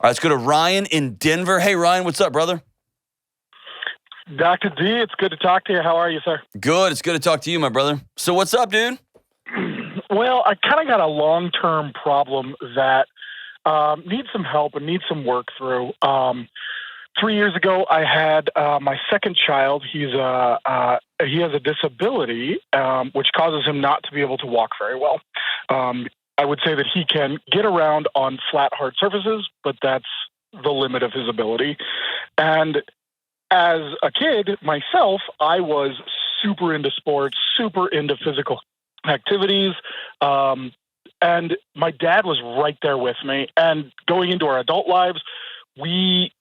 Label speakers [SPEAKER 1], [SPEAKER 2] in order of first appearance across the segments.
[SPEAKER 1] right, let's go to Ryan in Denver. Hey, Ryan, what's up, brother?
[SPEAKER 2] Dr. D, it's good to talk to you. How are you, sir?
[SPEAKER 1] Good. It's good to talk to you, my brother. So what's up, dude?
[SPEAKER 2] Well, I kind of got a long-term problem that needs some help and needs some work through. 3 years ago, I had my second child. He has a disability, which causes him not to be able to walk very well. I would say that he can get around on flat, hard surfaces, but that's the limit of his ability. And as a kid myself, I was super into sports, super into physical activities. And my dad was right there with me. And going into our adult lives, we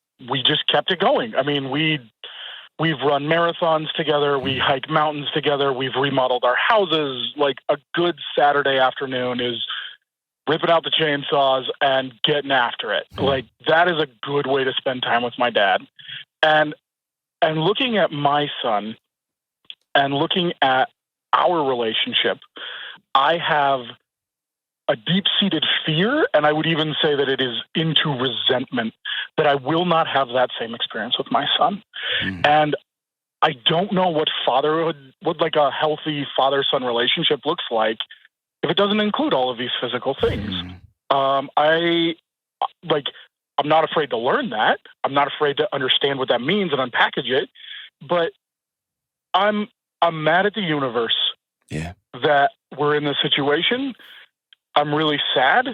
[SPEAKER 2] just kept it going. I mean, we've run marathons together. We hike mountains together. We've remodeled our houses. Like, a good Saturday afternoon is ripping out the chainsaws and getting after it. Like, that is a good way to spend time with my dad. And looking at my son and looking at our relationship, I have a deep-seated fear, and I would even say that it is into resentment, that I will not have that same experience with my son. And I don't know what fatherhood, what like a healthy father-son relationship looks like if it doesn't include all of these physical things. I'm not afraid to learn that. I'm not afraid to understand what that means and unpackage it. But I'm mad at the universe that we're in this situation. I'm really sad.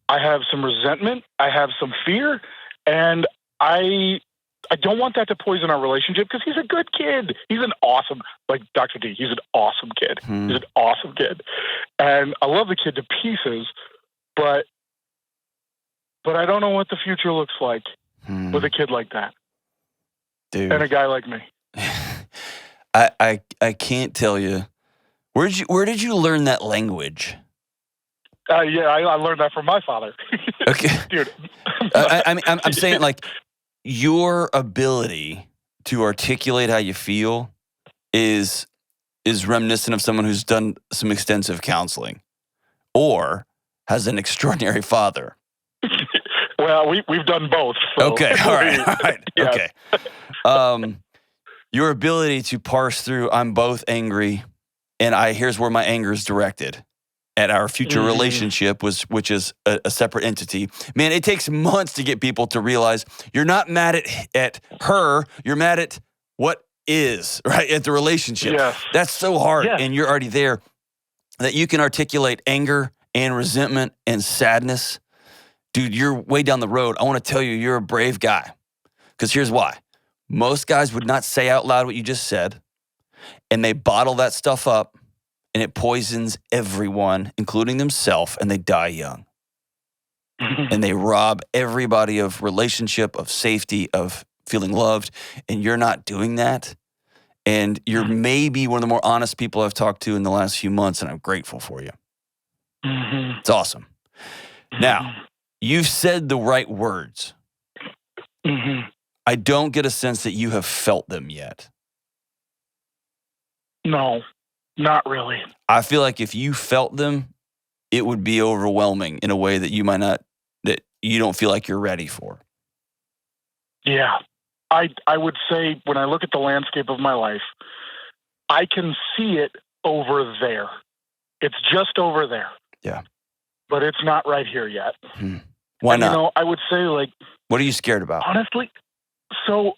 [SPEAKER 2] I have some resentment. I have some fear. And I don't want that to poison our relationship, because he's a good kid. He's an awesome, like Dr. D, he's an awesome kid. He's an awesome kid. And I love the kid to pieces, but I don't know what the future looks like with a kid like that.
[SPEAKER 1] Dude.
[SPEAKER 2] And a guy like me.
[SPEAKER 1] I can't tell you. Where did you learn that language?
[SPEAKER 2] I learned that from my father.
[SPEAKER 1] Okay.
[SPEAKER 2] Dude.
[SPEAKER 1] I'm saying, like, your ability to articulate how you feel is reminiscent of someone who's done some extensive counseling or has an extraordinary father.
[SPEAKER 2] Well, we've done both. So.
[SPEAKER 1] Okay, all right.
[SPEAKER 2] Yes.
[SPEAKER 1] Okay. Your ability to parse through, I'm both angry, and here's where my anger is directed at our future relationship, which is a separate entity. Man, it takes months to get people to realize you're not mad at her, you're mad at what is, right, at the relationship.
[SPEAKER 2] Yes.
[SPEAKER 1] That's so hard,
[SPEAKER 2] Yes.
[SPEAKER 1] and you're already there, that you can articulate anger and resentment and sadness. Dude, you're way down the road. I want to tell you, you're a brave guy, because here's why. Most guys would not say out loud what you just said, and they bottle that stuff up, and it poisons everyone, including themselves, and they die young. And they rob everybody of relationship, of safety, of feeling loved, and you're not doing that. And you're maybe one of the more honest people I've talked to in the last few months, and I'm grateful for you. It's awesome. Now, you've said the right words. I don't get a sense that you have felt them yet.
[SPEAKER 2] No, not really.
[SPEAKER 1] I feel like if you felt them, it would be overwhelming in a way that you might not, that you don't feel like you're ready for.
[SPEAKER 2] Yeah. I would say, when I look at the landscape of my life, I can see it over there. It's just over there.
[SPEAKER 1] Yeah.
[SPEAKER 2] But it's not right here yet.
[SPEAKER 1] Why not?
[SPEAKER 2] You know, I would say, like...
[SPEAKER 1] What are you scared about?
[SPEAKER 2] Honestly, so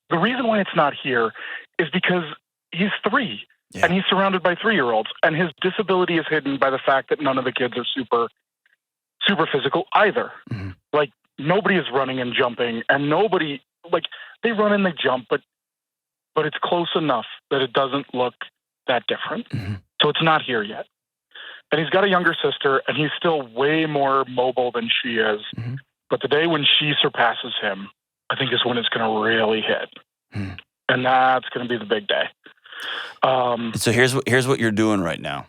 [SPEAKER 2] the reason why it's not here is because he's 3. Yeah. And he's surrounded by 3-year-olds. And his disability is hidden by the fact that none of the kids are super physical either. Like, nobody is running and jumping. And nobody... Like, they run and they jump, but it's close enough that it doesn't look that different. So it's not here yet. And he's got a younger sister, and he's still way more mobile than she is. But the day when she surpasses him, I think is when it's going to really hit. And that's going to be the big day.
[SPEAKER 1] So here's what you're doing right now.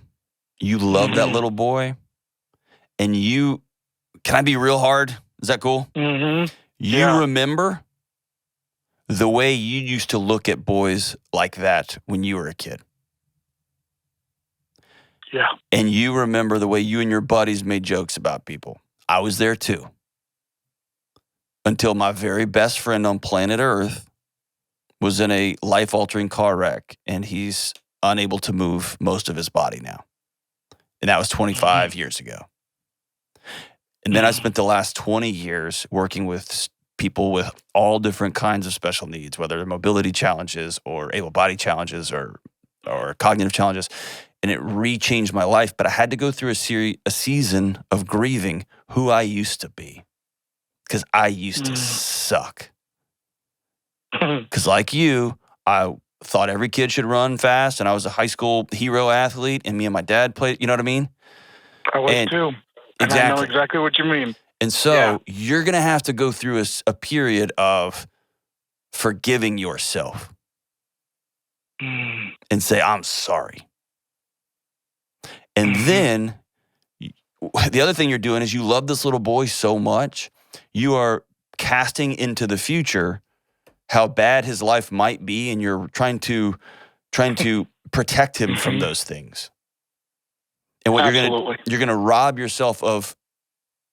[SPEAKER 1] You love that little boy, and you... Can I be real hard? Is that cool? You remember the way you used to look at boys like that when you were a kid.
[SPEAKER 2] Yeah.
[SPEAKER 1] And you remember the way you and your buddies made jokes about people. I was there too. until my very best friend on planet Earth was in a life-altering car wreck, and he's unable to move most of his body now. And that was 25 years ago. And then I spent the last 20 years working with people with all different kinds of special needs, whether they're mobility challenges or able-bodied challenges or cognitive challenges. And it re-changed my life. But I had to go through a season of grieving who I used to be, because I used to suck. Because like you, I thought every kid should run fast, and I was a high school hero athlete, and me and my dad played, you know what I mean?
[SPEAKER 2] I was too. And
[SPEAKER 1] Exactly.
[SPEAKER 2] I know exactly what you mean.
[SPEAKER 1] And so you're going to have to go through a period of forgiving yourself and say, I'm sorry. And then the other thing you're doing is you love this little boy so much, you are casting into the future how bad his life might be, and you're trying to protect him from those things. And what you're gonna rob yourself of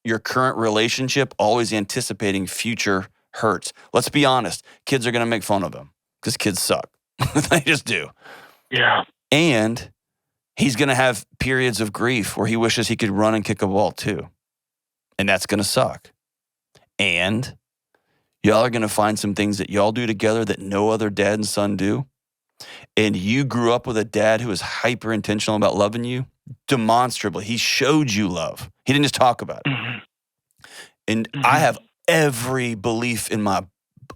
[SPEAKER 1] your current relationship, always anticipating future hurts. Let's be honest, kids are gonna make fun of him because kids suck. They just do.
[SPEAKER 2] Yeah.
[SPEAKER 1] And he's gonna have periods of grief where he wishes he could run and kick a ball too. And that's gonna suck. And y'all are gonna find some things that y'all do together that no other dad and son do. And you grew up with a dad who was hyper intentional about loving you, demonstrably. He showed you love. He didn't just talk about it. And I have every belief in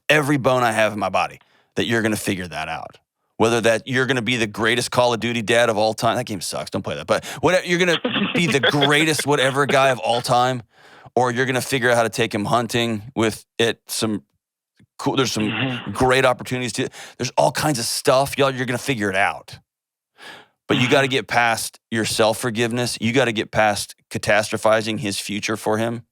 [SPEAKER 1] every bone I have in my body that you're going to figure that out. Whether that you're going to be the greatest Call of Duty dad of all time. That game sucks. Don't play that. But whatever, you're going to be the greatest whatever guy of all time, or you're going to figure out how to take him hunting with it. There's some great opportunities there's all kinds of stuff. You're going to figure it out. But you got to get past your self-forgiveness. You got to get past catastrophizing his future for him.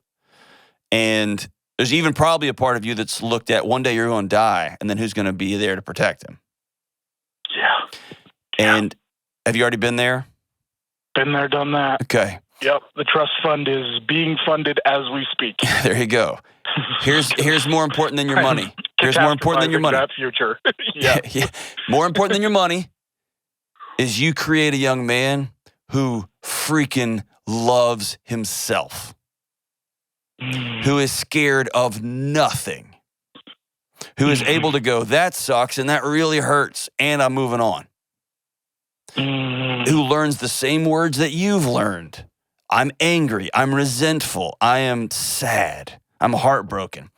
[SPEAKER 1] And there's even probably a part of you that's looked at one day you're going to die, and then who's going to be there to protect him?
[SPEAKER 2] Yeah.
[SPEAKER 1] And have you already been there?
[SPEAKER 2] Been there, done that.
[SPEAKER 1] Okay.
[SPEAKER 2] Yep. The trust fund is being funded as we speak.
[SPEAKER 1] There you go. Here's more important than your money. Here's more important than your money.
[SPEAKER 2] That future. Yeah.
[SPEAKER 1] More important than your money is you create a young man who freaking loves himself, who is scared of nothing, who is able to go, that sucks and that really hurts, and I'm moving on, who learns the same words that you've learned. I'm angry. I'm resentful. I am sad. I'm heartbroken.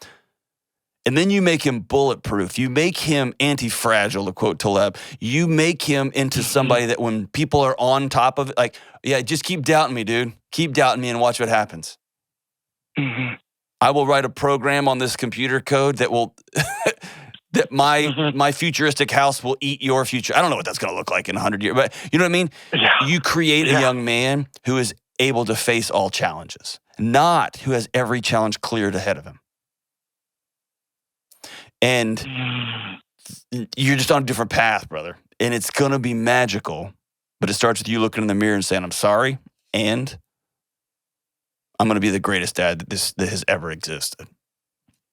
[SPEAKER 1] And then you make him bulletproof. You make him anti-fragile, to quote Taleb. You make him into somebody that when people are on top of it, like, yeah, just keep doubting me, dude. Keep doubting me and watch what happens. I will write a program on this computer code that will, that my futuristic house will eat your future. I don't know what that's going to look like in 100 years, but you know what I mean? Yeah. You create a young man who is able to face all challenges, not who has every challenge cleared ahead of him. And you're just on a different path, brother. And it's going to be magical. But it starts with you looking in the mirror and saying, I'm sorry. And I'm going to be the greatest dad that has ever existed.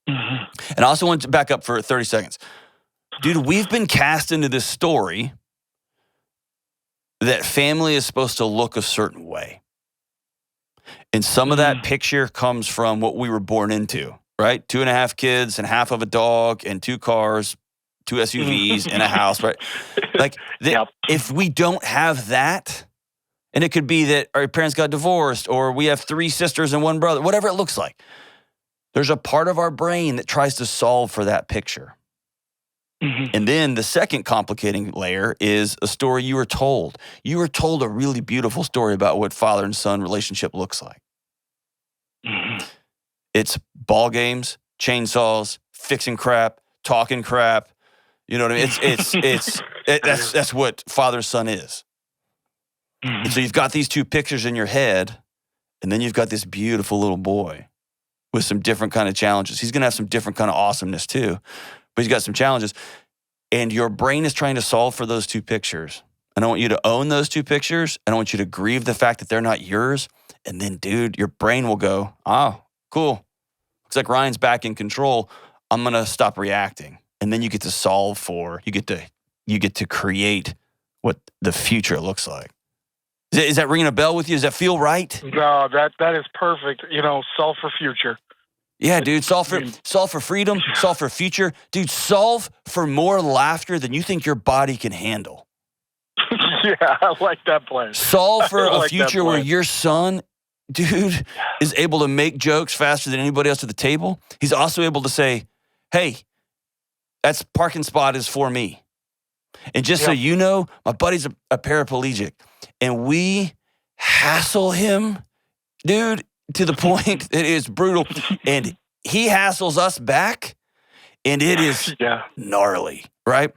[SPEAKER 1] And I also want to back up for 30 seconds. Dude, we've been cast into this story that family is supposed to look a certain way. And some of that picture comes from what we were born into. Right? 2.5 kids and half of a dog and 2 cars, 2 SUVs and a house, right? Like, if we don't have that, and it could be that our parents got divorced or we have 3 sisters and 1 brother, whatever it looks like, there's a part of our brain that tries to solve for that picture. And then the second complicating layer is a story you were told. You were told a really beautiful story about what father and son relationship looks like. It's ball games, chainsaws, fixing crap, talking crap. You know what I mean? That's what father-son is. And so you've got these 2 pictures in your head, and then you've got this beautiful little boy with some different kind of challenges. He's going to have some different kind of awesomeness too, but he's got some challenges. And your brain is trying to solve for those 2 pictures. And I want you to own those 2 pictures, and I want you to grieve the fact that they're not yours. And then, dude, your brain will go, oh, cool. It's like Ryan's back in control. I'm going to stop reacting. And then you get to solve for, you get to create what the future looks like. Is that ringing a bell with you? Does that feel right?
[SPEAKER 2] No, that is perfect. Solve for future.
[SPEAKER 1] Yeah, dude. Solve for freedom. Solve for future. Dude, solve for more laughter than you think your body can handle.
[SPEAKER 2] Yeah, I like that plan.
[SPEAKER 1] Solve for a future where your son, dude, is able to make jokes faster than anybody else at the table. He's also able to say, hey, that parking spot is for me. And just so you know, my buddy's a paraplegic. And we hassle him, dude, to the point that it is brutal. And he hassles us back, and it is gnarly, right?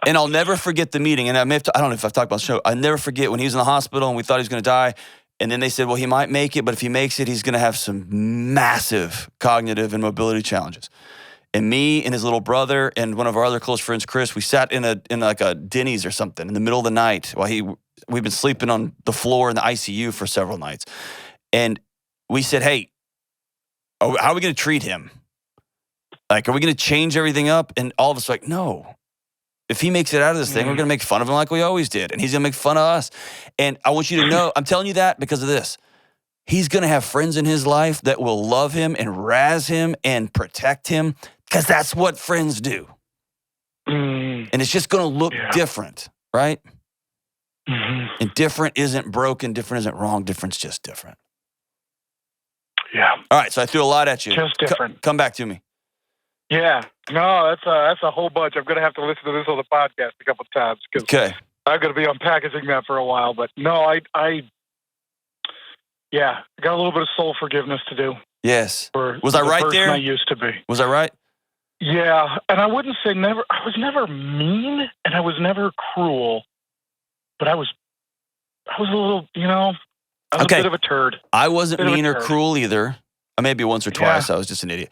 [SPEAKER 1] And I'll never forget the meeting. And I don't know if I've talked about the show. I never forget when he was in the hospital and we thought he was going to die. And then they said, well, he might make it, but if he makes it, he's going to have some massive cognitive and mobility challenges. And me and his little brother and one of our other close friends, Chris, we sat in like a Denny's or something in the middle of the night while we've been sleeping on the floor in the ICU for several nights. And we said, hey, how are we going to treat him? Like, are we going to change everything up? And all of us were like, no. If he makes it out of this thing, we're going to make fun of him like we always did. And he's going to make fun of us. And I want you to know, I'm telling you that because of this. He's going to have friends in his life that will love him and razz him and protect him because that's what friends do. And it's just going to look different, right? And different isn't broken. Different isn't wrong. Different's just different.
[SPEAKER 2] Yeah.
[SPEAKER 1] All right, so I threw a lot at you.
[SPEAKER 2] Just different.
[SPEAKER 1] Come back to me.
[SPEAKER 2] Yeah. No, that's a whole bunch. I'm going to have to listen to this on the podcast a couple of times because I'm going to be unpackaging that for a while. But no, I got a little bit of soul forgiveness to do.
[SPEAKER 1] Yes. Was I right there?
[SPEAKER 2] I used to be.
[SPEAKER 1] Was I right?
[SPEAKER 2] Yeah, and I wouldn't say never. I was never mean, and I was never cruel, but I was a little, I was a bit of a turd.
[SPEAKER 1] I wasn't mean or cruel either. Maybe once or twice. I was just an idiot.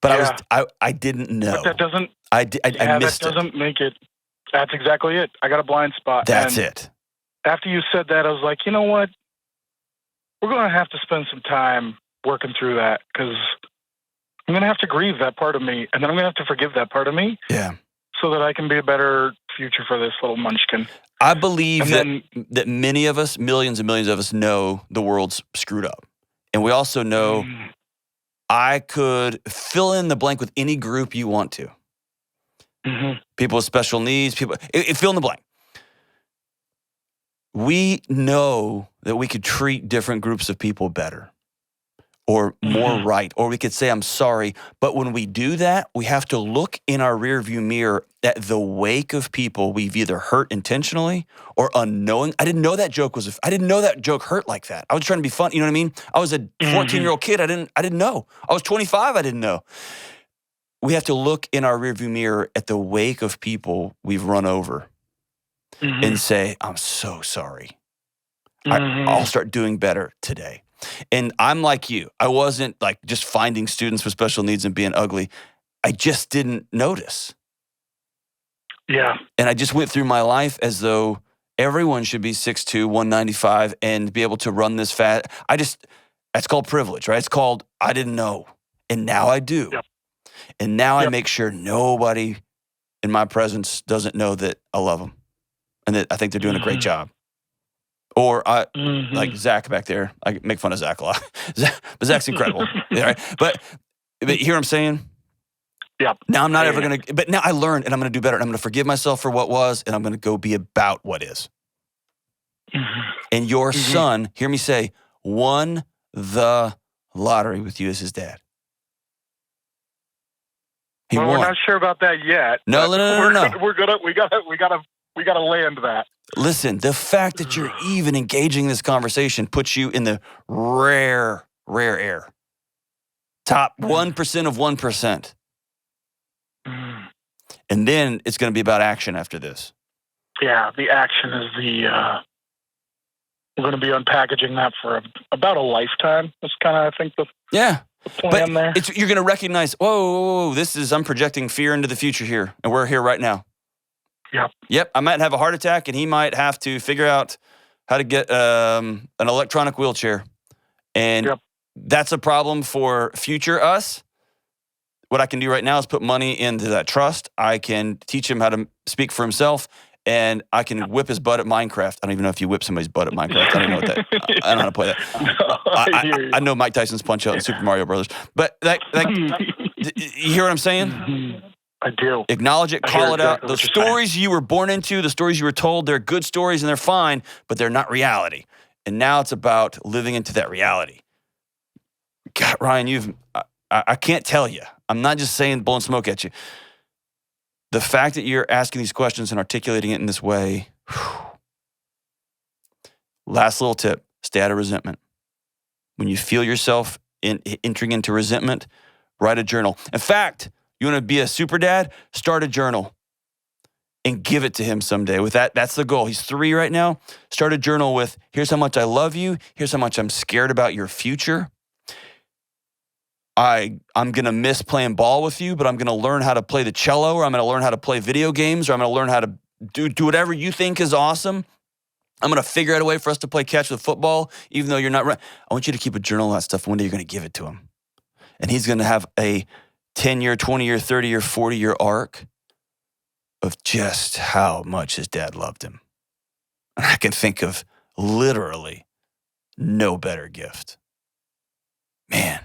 [SPEAKER 1] But I didn't know.
[SPEAKER 2] But that doesn't.
[SPEAKER 1] I missed it.
[SPEAKER 2] That doesn't make it. That's exactly it. I got a blind spot.
[SPEAKER 1] That's it.
[SPEAKER 2] After you said that, I was like, you know what? We're going to have to spend some time working through that because I'm going to have to grieve that part of me, and then I'm going to have to forgive that part of me.
[SPEAKER 1] Yeah.
[SPEAKER 2] So that I can be a better future for this little munchkin.
[SPEAKER 1] I believe that many of us, millions and millions of us, know the world's screwed up, and we also know. I could fill in the blank with any group you want to. People with special needs, fill in the blank. We know that we could treat different groups of people better or more right, or we could say, I'm sorry. But when we do that, we have to look in our rearview mirror at the wake of people we've either hurt intentionally or unknowing. I didn't know that joke hurt like that. I was trying to be fun. You know what I mean? I was a 14-year-old kid. I didn't know. I was 25. I didn't know. We have to look in our rearview mirror at the wake of people we've run over and say, I'm so sorry. I'll start doing better today. And I'm like you. I wasn't like just finding students with special needs and being ugly. I just didn't notice.
[SPEAKER 2] Yeah.
[SPEAKER 1] And I just went through my life as though everyone should be 6'2", 195 and be able to run this fast. That's called privilege, right? It's called, I didn't know. And now I do. Yep. And now I make sure nobody in my presence doesn't know that I love them and that I think they're doing a great job. Or like Zach back there. I make fun of Zach a lot. But Zach's incredible. Right? But you hear what I'm saying?
[SPEAKER 2] Yeah.
[SPEAKER 1] Now I'm not ever going to, but now I learned and I'm going to do better. And I'm going to forgive myself for what was, and I'm going to go be about what is. And your son, hear me say, won the lottery with you as his dad. He won.
[SPEAKER 2] We're not sure about that yet.
[SPEAKER 1] No.
[SPEAKER 2] We gotta land that.
[SPEAKER 1] Listen, the fact that you're even engaging this conversation puts you in the rare air. Top 1% of 1%. And then it's going to be about action after this. Yeah,
[SPEAKER 2] the action is we're going to be unpackaging that for about a lifetime. That's kind of, I think, the plan there.
[SPEAKER 1] You're going to recognize, whoa, I'm projecting fear into the future here, and we're here right now. Yep, I might have a heart attack, and he might have to figure out how to get an electronic wheelchair. And That's a problem for future us. What I can do right now is put money into that trust. I can teach him how to speak for himself, and I can whip his butt at Minecraft. I don't even know if you whip somebody's butt at Minecraft. I don't even know what that. I don't know how to play that.
[SPEAKER 2] I hear you.
[SPEAKER 1] I know Mike Tyson's Punch Out in Super Mario Brothers, but you hear what I'm saying?
[SPEAKER 2] I do.
[SPEAKER 1] Acknowledge it,
[SPEAKER 2] I hear
[SPEAKER 1] call it out.
[SPEAKER 2] exactly
[SPEAKER 1] The
[SPEAKER 2] what you're
[SPEAKER 1] stories you were born into, the stories you were told, they're good stories and they're fine, but they're not reality. And now it's about living into that reality. God, Ryan, I can't tell you. I'm not just saying blowing smoke at you. The fact that you're asking these questions and articulating it in this way. Last little tip, stay out of resentment. When you feel yourself entering into resentment, write a journal. In fact, you want to be a super dad? Start a journal and give it to him someday. With that's the goal. He's 3 right now. Start a journal with, here's how much I love you. Here's how much I'm scared about your future. I'm going to miss playing ball with you, but I'm going to learn how to play the cello, or I'm going to learn how to play video games, or I'm going to learn how to do whatever you think is awesome. I'm going to figure out a way for us to play catch with football, even though you're not right. I want you to keep a journal of that stuff. One day you're going to give it to him. And he's going to have a 10-year, 20-year, 30-year, 40-year arc of just how much his dad loved him. And I can think of literally no better gift. Man.